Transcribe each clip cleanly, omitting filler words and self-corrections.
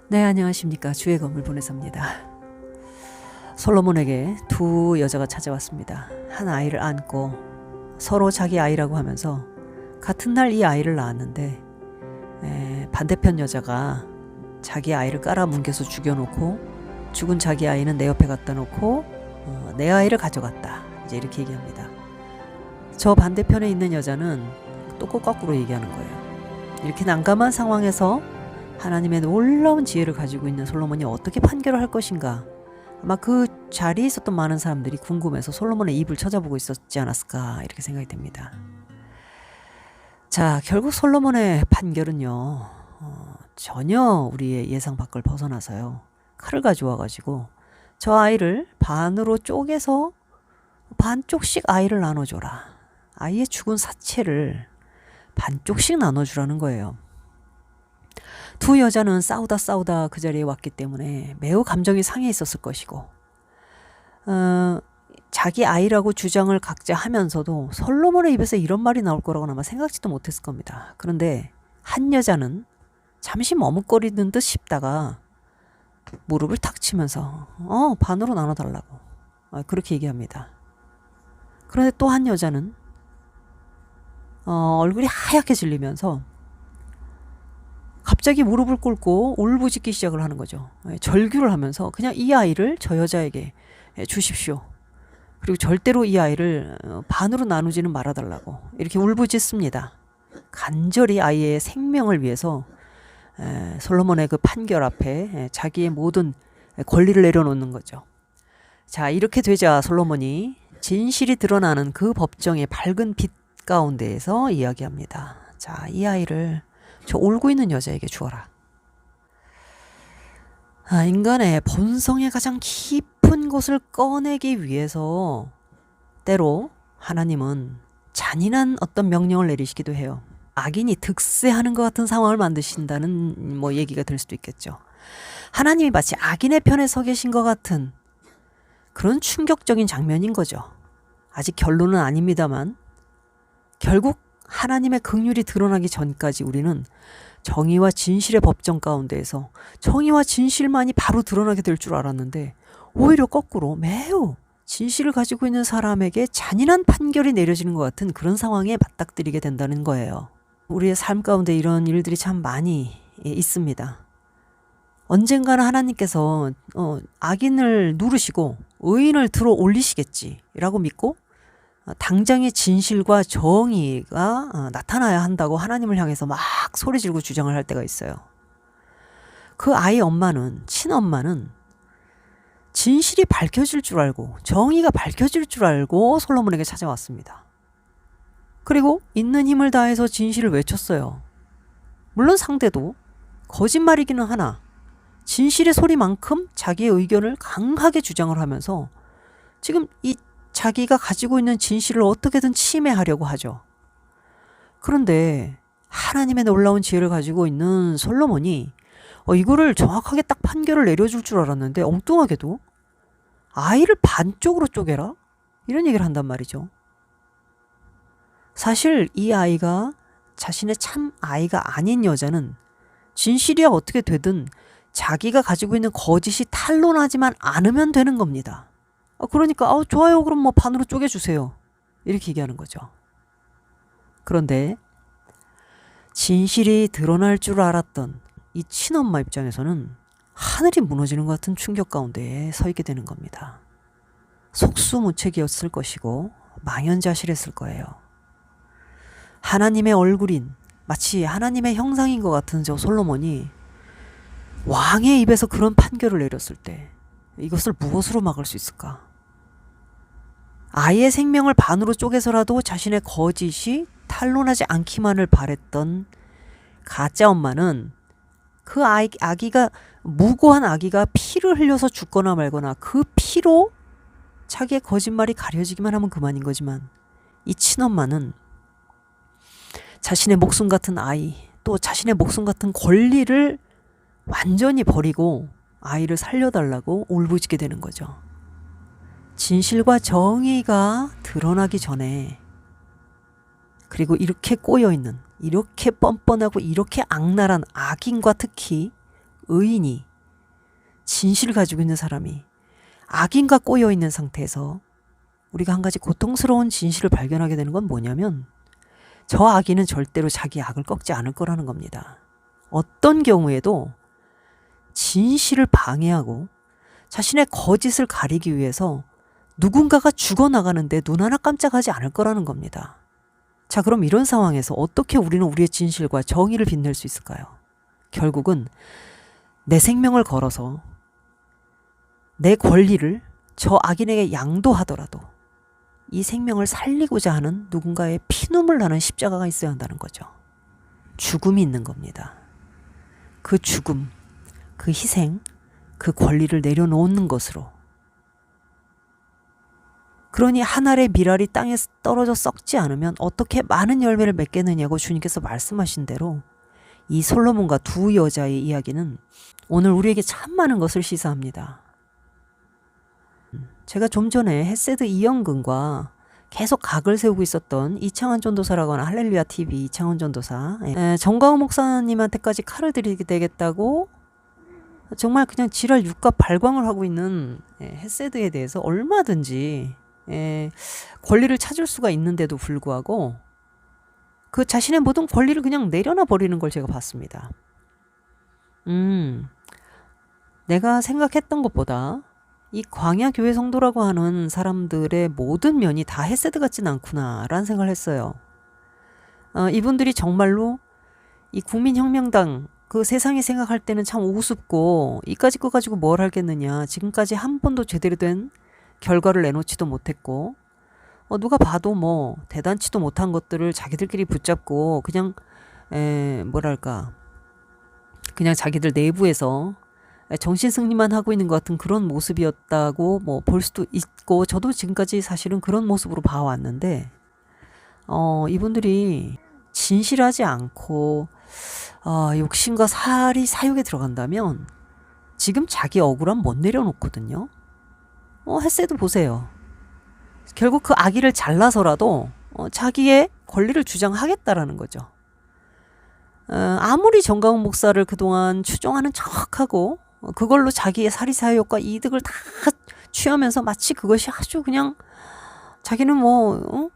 네, 안녕하십니까. 주의 검을 보내섭니다. 솔로몬에게 두 여자가 찾아왔습니다. 한 아이를 안고 서로 자기 아이라고 하면서 같은 날 이 아이를 낳았는데 반대편 여자가 자기 아이를 깔아뭉개서 죽여놓고 죽은 자기 아이는 내 옆에 갖다 놓고 내 아이를 가져갔다. 이제 이렇게 얘기합니다. 저 반대편에 있는 여자는 또 거꾸로 얘기하는 거예요. 이렇게 난감한 상황에서 하나님의 놀라운 지혜를 가지고 있는 솔로몬이 어떻게 판결을 할 것인가. 아마 그 자리에 있었던 많은 사람들이 궁금해서 솔로몬의 입을 찾아보고 있었지 않았을까 이렇게 생각이 됩니다. 자, 결국 솔로몬의 판결은요. 전혀 우리의 예상 밖을 벗어나서요. 칼을 가져와가지고 저 아이를 반으로 쪼개서 반쪽씩 아이를 나눠줘라. 아이의 죽은 사체를 반쪽씩 나눠주라는 거예요. 두 여자는 싸우다 그 자리에 왔기 때문에 매우 감정이 상해 있었을 것이고 자기 아이라고 주장을 각자 하면서도 솔로몬의 입에서 이런 말이 나올 거라고는 아마 생각지도 못했을 겁니다. 그런데 한 여자는 잠시 머뭇거리는 듯 싶다가 무릎을 탁 치면서 반으로 나눠달라고 그렇게 얘기합니다. 그런데 또 한 여자는 얼굴이 하얗게 질리면서 갑자기 무릎을 꿇고 울부짖기 시작을 하는 거죠. 절규를 하면서 그냥 이 아이를 저 여자에게 주십시오. 그리고 절대로 이 아이를 반으로 나누지는 말아달라고 이렇게 울부짖습니다. 간절히 아이의 생명을 위해서 솔로몬의 그 판결 앞에 자기의 모든 권리를 내려놓는 거죠. 자, 이렇게 되자 솔로몬이 진실이 드러나는 그 법정의 밝은 빛 가운데에서 이야기합니다. 자, 이 아이를 저 울고 있는 여자에게 주어라. 인간의 본성의 가장 깊은 곳을 꺼내기 위해서 때로 하나님은 잔인한 어떤 명령을 내리시기도 해요. 악인이 득세하는 것 같은 상황을 만드신다는 얘기가 될 수도 있겠죠. 하나님이 마치 악인의 편에 서 계신 것 같은 그런 충격적인 장면인 거죠. 아직 결론은 아닙니다만 결국 하나님의 긍휼이 드러나기 전까지 우리는 정의와 진실의 법정 가운데에서 정의와 진실만이 바로 드러나게 될 줄 알았는데 오히려 거꾸로 매우 진실을 가지고 있는 사람에게 잔인한 판결이 내려지는 것 같은 그런 상황에 맞닥뜨리게 된다는 거예요. 우리의 삶 가운데 이런 일들이 참 많이 있습니다. 언젠가는 하나님께서 악인을 누르시고 의인을 들어 올리시겠지라고 믿고 당장의 진실과 정의가 나타나야 한다고 하나님을 향해서 막 소리 지르고 주장을 할 때가 있어요. 그 아이 엄마는, 친엄마는 진실이 밝혀질 줄 알고 정의가 밝혀질 줄 알고 솔로몬에게 찾아왔습니다. 그리고 있는 힘을 다해서 진실을 외쳤어요. 물론 상대도 거짓말이기는 하나 진실의 소리만큼 자기의 의견을 강하게 주장을 하면서 지금 이 자기가 가지고 있는 진실을 어떻게든 침해하려고 하죠. 그런데 하나님의 놀라운 지혜를 가지고 있는 솔로몬이 이거를 정확하게 딱 판결을 내려줄 줄 알았는데 엉뚱하게도 아이를 반쪽으로 쪼개라? 이런 얘기를 한단 말이죠. 사실 이 아이가 자신의 참 아이가 아닌 여자는 진실이야 어떻게 되든 자기가 가지고 있는 거짓이 탄로나지만 않으면 되는 겁니다. 그러니까 좋아요 그럼 반으로 쪼개주세요 이렇게 얘기하는 거죠. 그런데 진실이 드러날 줄 알았던 이 친엄마 입장에서는 하늘이 무너지는 것 같은 충격 가운데 서 있게 되는 겁니다. 속수무책이었을 것이고 망연자실했을 거예요. 하나님의 얼굴인 마치 하나님의 형상인 것 같은 저 솔로몬이 왕의 입에서 그런 판결을 내렸을 때 이것을 무엇으로 막을 수 있을까? 아이의 생명을 반으로 쪼개서라도 자신의 거짓이 탄로나지 않기만을 바랬던 가짜 엄마는 그 아기가 무고한 아기가 피를 흘려서 죽거나 말거나 그 피로 자기의 거짓말이 가려지기만 하면 그만인 거지만 이 친엄마는 자신의 목숨 같은 아이 또 자신의 목숨 같은 권리를 완전히 버리고 아이를 살려달라고 울부짖게 되는 거죠. 진실과 정의가 드러나기 전에 그리고 이렇게 꼬여있는 이렇게 뻔뻔하고 이렇게 악랄한 악인과 특히 의인이, 진실을 가지고 있는 사람이 악인과 꼬여 있는 상태에서 우리가 한 가지 고통스러운 진실을 발견하게 되는 건 뭐냐면, 저 악인은 절대로 자기 악을 꺾지 않을 거라는 겁니다. 어떤 경우에도 진실을 방해하고 자신의 거짓을 가리기 위해서 누군가가 죽어나가는데 눈 하나 깜짝하지 않을 거라는 겁니다. 자, 그럼 이런 상황에서 어떻게 우리는 우리의 진실과 정의를 빛낼 수 있을까요? 결국은 내 생명을 걸어서 내 권리를 저 악인에게 양도하더라도 이 생명을 살리고자 하는 누군가의 피눈물 나는 십자가가 있어야 한다는 거죠. 죽음이 있는 겁니다. 그 죽음, 그 희생, 그 권리를 내려놓는 것으로. 그러니 한 알의 밀알이 땅에 떨어져 썩지 않으면 어떻게 많은 열매를 맺겠느냐고 주님께서 말씀하신 대로 이 솔로몬과 두 여자의 이야기는 오늘 우리에게 참 많은 것을 시사합니다. 제가 좀 전에 헤세드 이영근과 계속 각을 세우고 있었던 이창원 전도사라고 하는 할렐루야 TV 이창원 전도사, 정광훈 목사님한테까지 칼을 들이게 되겠다고 정말 그냥 지랄 육갑 발광을 하고 있는 헤세드에 대해서 얼마든지 권리를 찾을 수가 있는데도 불구하고 그 자신의 모든 권리를 그냥 내려놔 버리는 걸 제가 봤습니다. 내가 생각했던 것보다 이 광야 교회 성도라고 하는 사람들의 모든 면이 다 헤세드 같진 않구나라는 생각을 했어요. 이분들이 정말로 이 국민혁명당 그 세상이 생각할 때는 참 우습고 이까짓 거 가지고 뭘 하겠느냐, 지금까지 한 번도 제대로 된 결과를 내놓지도 못했고 누가 봐도 뭐 대단치도 못한 것들을 자기들끼리 붙잡고 그냥 뭐랄까 그냥 자기들 내부에서 정신 승리만 하고 있는 것 같은 그런 모습이었다고 뭐 볼 수도 있고, 저도 지금까지 사실은 그런 모습으로 봐왔는데 이분들이 진실하지 않고 욕심과 살이 사욕에 들어간다면 지금 자기 억울함 못 내려놓거든요. 헤세드 보세요. 결국 그 악의를 잘라서라도 자기의 권리를 주장하겠다라는 거죠. 아무리 정광훈 목사를 그동안 추종하는 척하고 그걸로 자기의 사리사욕과 이득을 다 취하면서 마치 그것이 아주 그냥 자기는 뭐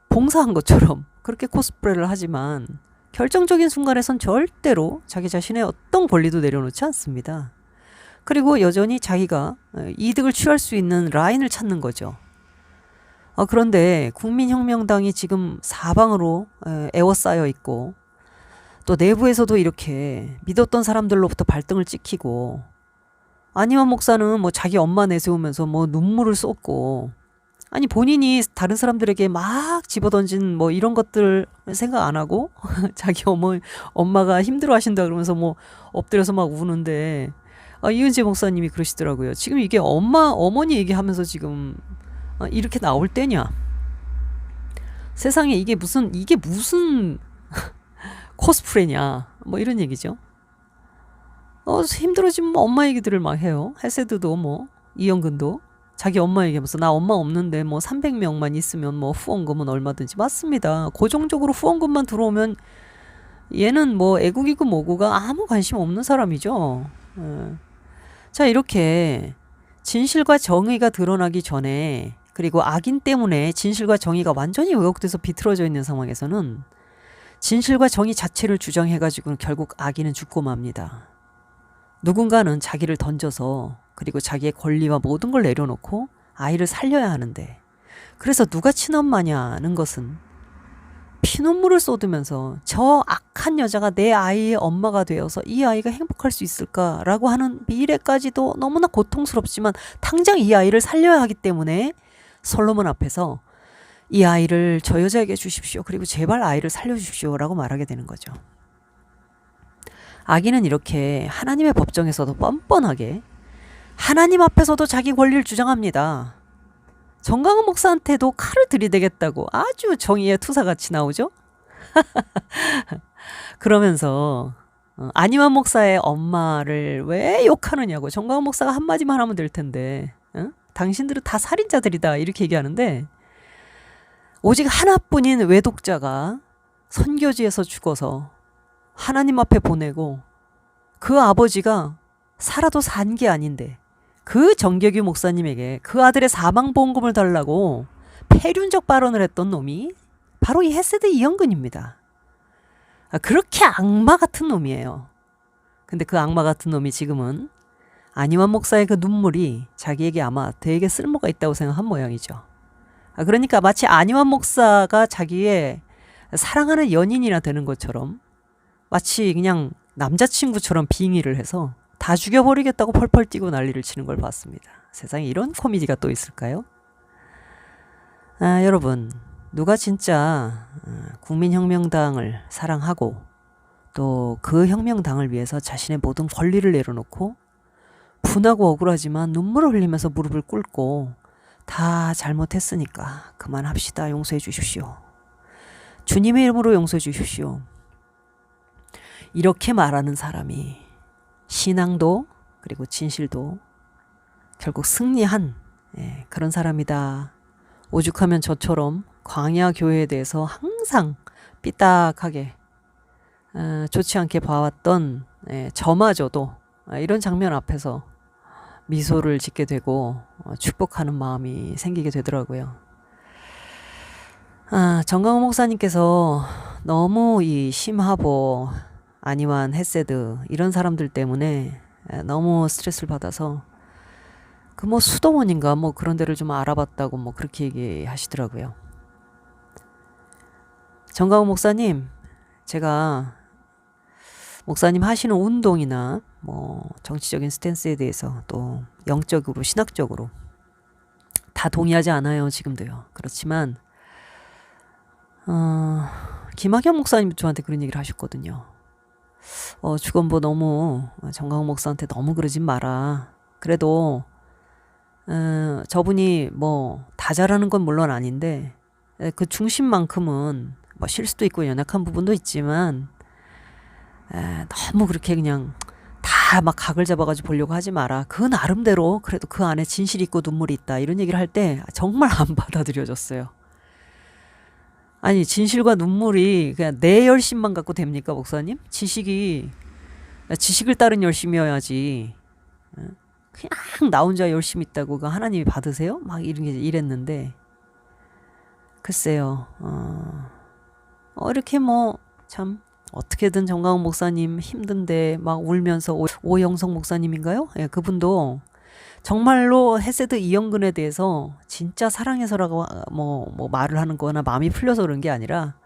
봉사한 것처럼 그렇게 코스프레를 하지만 결정적인 순간에선 절대로 자기 자신의 어떤 권리도 내려놓지 않습니다. 그리고 여전히 자기가 이득을 취할 수 있는 라인을 찾는 거죠. 그런데 국민혁명당이 지금 사방으로 에워싸여 있고 또 내부에서도 이렇게 믿었던 사람들로부터 발등을 찍히고, 안희환 목사는 뭐 자기 엄마 내세우면서 뭐 눈물을 쏟고, 아니 본인이 다른 사람들에게 막 집어던진 뭐 이런 것들 생각 안 하고 자기 엄마가 힘들어 하신다 그러면서 뭐 엎드려서 막 우는데, 이은재 목사님이 그러시더라고요. 지금 이게 어머니 얘기하면서 지금 이렇게 나올 때냐? 세상에 이게 무슨 코스프레냐? 뭐 이런 얘기죠. 힘들어지면 뭐 엄마 얘기들을 막 해요. 헤세드도 뭐 이영근도 자기 엄마 얘기하면서 나 엄마 없는데 뭐 300명만 있으면 뭐 후원금은 얼마든지. 맞습니다. 고정적으로 후원금만 들어오면 얘는 뭐 애국이고 뭐고가 아무 관심 없는 사람이죠. 자, 이렇게 진실과 정의가 드러나기 전에, 그리고 악인 때문에 진실과 정의가 완전히 왜곡돼서 비틀어져 있는 상황에서는 진실과 정의 자체를 주장해가지고 결국 악인은 죽고 맙니다. 누군가는 자기를 던져서 그리고 자기의 권리와 모든 걸 내려놓고 아이를 살려야 하는데, 그래서 누가 친엄마냐는 것은 피눈물을 쏟으면서 저 악한 여자가 내 아이의 엄마가 되어서 이 아이가 행복할 수 있을까라고 하는 미래까지도 너무나 고통스럽지만 당장 이 아이를 살려야 하기 때문에 솔로몬 앞에서 이 아이를 저 여자에게 주십시오. 그리고 제발 아이를 살려주십시오. 라고 말하게 되는 거죠. 악인은 이렇게 하나님의 법정에서도 뻔뻔하게 하나님 앞에서도 자기 권리를 주장합니다. 정광훈 목사한테도 칼을 들이대겠다고 아주 정의의 투사같이 나오죠. 그러면서 안희환 목사의 엄마를 왜 욕하느냐고, 정광훈 목사가 한마디만 하면 될 텐데 당신들은 다 살인자들이다 이렇게 얘기하는데, 오직 하나뿐인 외독자가 선교지에서 죽어서 하나님 앞에 보내고 그 아버지가 살아도 산 게 아닌데 그 정계규 목사님에게 그 아들의 사망보험금을 달라고 폐륜적 발언을 했던 놈이 바로 이 헤세드 이영근입니다. 그렇게 악마 같은 놈이에요. 근데 그 악마 같은 놈이 지금은 안희환 목사의 그 눈물이 자기에게 아마 되게 쓸모가 있다고 생각한 모양이죠. 그러니까 마치 안희환 목사가 자기의 사랑하는 연인이나 되는 것처럼 마치 그냥 남자친구처럼 빙의를 해서 다 죽여버리겠다고 펄펄 뛰고 난리를 치는 걸 봤습니다. 세상에 이런 코미디가 또 있을까요? 여러분, 누가 진짜 국민혁명당을 사랑하고 또 그 혁명당을 위해서 자신의 모든 권리를 내려놓고 분하고 억울하지만 눈물을 흘리면서 무릎을 꿇고 다 잘못했으니까 그만합시다. 용서해 주십시오. 주님의 이름으로 용서해 주십시오. 이렇게 말하는 사람이 신앙도 그리고 진실도 결국 승리한 그런 사람이다. 오죽하면 저처럼 광야 교회에 대해서 항상 삐딱하게 좋지 않게 봐왔던 저마저도 이런 장면 앞에서 미소를 짓게 되고 축복하는 마음이 생기게 되더라고요. 정강호 목사님께서 너무 이 심하보, 안희환, 헤세드 이런 사람들 때문에 너무 스트레스를 받아서 그 뭐 수도원인가 뭐 그런 데를 좀 알아봤다고 뭐 그렇게 얘기하시더라고요. 정강호 목사님, 제가 목사님 하시는 운동이나 뭐 정치적인 스탠스에 대해서 또 영적으로 신학적으로 다 동의하지 않아요. 지금도요. 그렇지만 김학현 목사님 저한테 그런 얘기를 하셨거든요. 주건보 너무 정강호 목사한테 너무 그러진 마라. 그래도 저분이 뭐 다 잘하는 건 물론 아닌데 그 중심만큼은 뭐 실수도 있고 연약한 부분도 있지만 너무 그렇게 그냥 다 막 각을 잡아가지고 보려고 하지 마라. 그 나름대로 그래도 그 안에 진실이 있고 눈물이 있다. 이런 얘기를 할 때 정말 안 받아들여졌어요. 아니 진실과 눈물이 그냥 내 열심만 갖고 됩니까 목사님? 지식을 따른 열심이어야지. 그냥 나 혼자 열심히 있다고 그 하나님이 받으세요? 막 이랬는데 글쎄요. 이렇게 뭐 참 어떻게든 정강훈 목사님 힘든데 막 울면서 오영석 목사님인가요? 예, 그분도 정말로 헤세드 이영근에 대해서 진짜 사랑해서라고 뭐 말을 하는 거나 마음이 풀려서 그런 게 아니라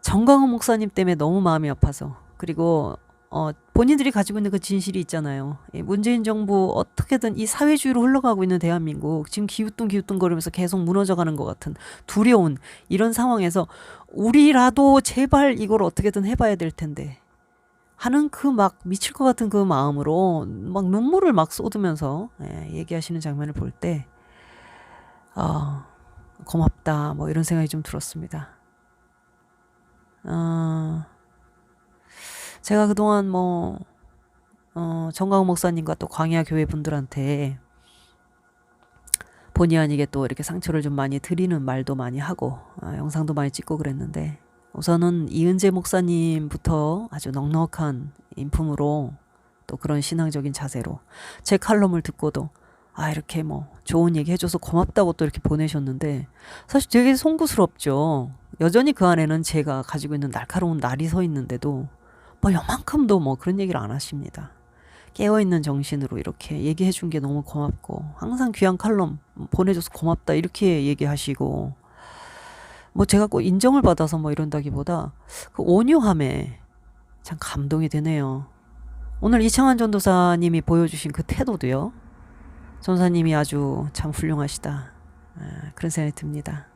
정강훈 목사님 때문에 너무 마음이 아파서 그리고 본인들이 가지고 있는 그 진실이 있잖아요. 문재인 정부 어떻게든 이 사회주의로 흘러가고 있는 대한민국 지금 기우뚱기우뚱거리면서 계속 무너져가는 것 같은 두려운 이런 상황에서 우리라도 제발 이걸 어떻게든 해봐야 될 텐데 하는 그 막 미칠 것 같은 그 마음으로 막 눈물을 막 쏟으면서 얘기하시는 장면을 볼 때 고맙다 뭐 이런 생각이 좀 들었습니다. 제가 그동안 뭐 정강훈 목사님과 또 광야 교회 분들한테 본의 아니게 또 이렇게 상처를 좀 많이 드리는 말도 많이 하고 영상도 많이 찍고 그랬는데 우선은 이은재 목사님부터 아주 넉넉한 인품으로 또 그런 신앙적인 자세로 제 칼럼을 듣고도 이렇게 뭐 좋은 얘기 해줘서 고맙다고 또 이렇게 보내셨는데 사실 되게 송구스럽죠. 여전히 그 안에는 제가 가지고 있는 날카로운 날이 서 있는데도 뭐 요만큼도 뭐 그런 얘기를 안 하십니다. 깨어있는 정신으로 이렇게 얘기해 준 게 너무 고맙고 항상 귀한 칼럼 보내줘서 고맙다 이렇게 얘기하시고 뭐 제가 꼭 인정을 받아서 뭐 이런다기보다 그 온유함에 참 감동이 되네요. 오늘 이창환 전도사님이 보여주신 그 태도도요. 전사님이 아주 참 훌륭하시다. 그런 생각이 듭니다.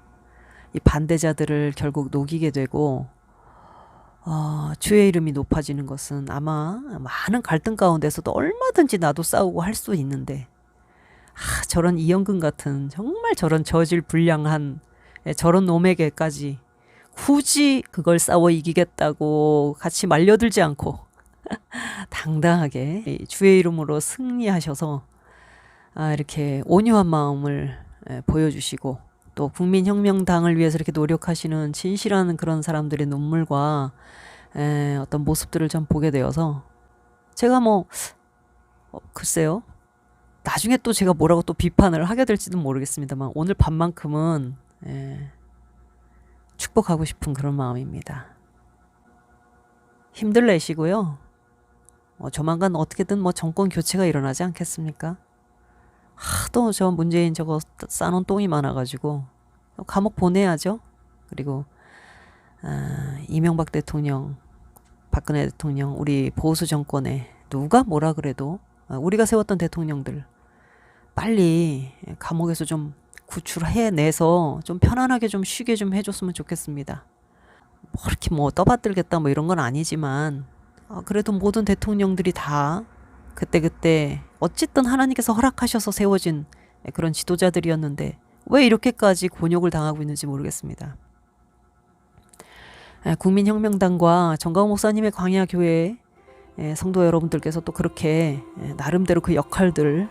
이 반대자들을 결국 녹이게 되고 주의 이름이 높아지는 것은 아마 많은 갈등 가운데서도 얼마든지 나도 싸우고 할 수 있는데 저런 이영근 같은 정말 저런 저질 불량한 저런 놈에게까지 굳이 그걸 싸워 이기겠다고 같이 말려들지 않고 당당하게 주의 이름으로 승리하셔서 이렇게 온유한 마음을 보여주시고 또 국민혁명당을 위해서 이렇게 노력하시는 진실한 그런 사람들의 눈물과 어떤 모습들을 좀 보게 되어서 제가 뭐 글쎄요. 나중에 또 제가 뭐라고 또 비판을 하게 될지도 모르겠습니다만 오늘 밤만큼은 축복하고 싶은 그런 마음입니다. 힘들 내시고요. 조만간 어떻게든 뭐 정권 교체가 일어나지 않겠습니까? 하도 저 문재인 저거 싸놓은 똥이 많아가지고 감옥 보내야죠. 그리고 이명박 대통령, 박근혜 대통령, 우리 보수 정권에 누가 뭐라 그래도 우리가 세웠던 대통령들 빨리 감옥에서 좀 구출해내서 좀 편안하게 좀 쉬게 좀 해줬으면 좋겠습니다. 뭐 이렇게 뭐 떠받들겠다 뭐 이런 건 아니지만 그래도 모든 대통령들이 다 그때그때 어쨌든 하나님께서 허락하셔서 세워진 그런 지도자들이었는데 왜 이렇게까지 곤욕을 당하고 있는지 모르겠습니다. 국민혁명당과 정광훈 목사님의 광야교회 성도 여러분들께서 또 그렇게 나름대로 그 역할들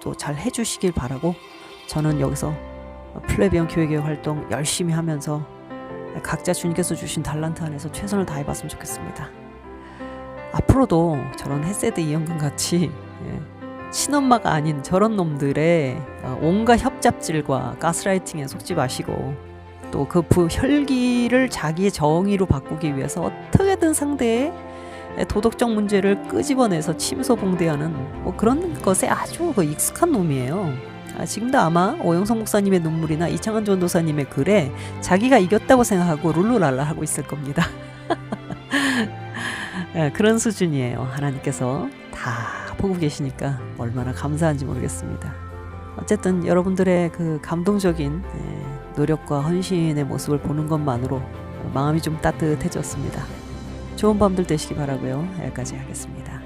또 잘 해주시길 바라고 저는 여기서 플레비언 교회교회 활동 열심히 하면서 각자 주님께서 주신 달란트 안에서 최선을 다해봤으면 좋겠습니다. 앞으로도 저런 헤세드 이영근 같이 친엄마가 아닌 저런 놈들의 온갖 협잡질과 가스라이팅에 속지 마시고 또 그 혈기를 자기의 정의로 바꾸기 위해서 어떻게든 상대의 도덕적 문제를 끄집어내서 침소봉대하는 뭐 그런 것에 아주 익숙한 놈이에요. 지금도 아마 오영석 목사님의 눈물이나 이창환 전도사님의 글에 자기가 이겼다고 생각하고 룰루랄라 하고 있을 겁니다. 그런 수준이에요. 하나님께서 다 보고 계시니까 얼마나 감사한지 모르겠습니다. 어쨌든 여러분들의 그 감동적인 노력과 헌신의 모습을 보는 것만으로 마음이 좀 따뜻해졌습니다. 좋은 밤들 되시기 바라고요. 여기까지 하겠습니다.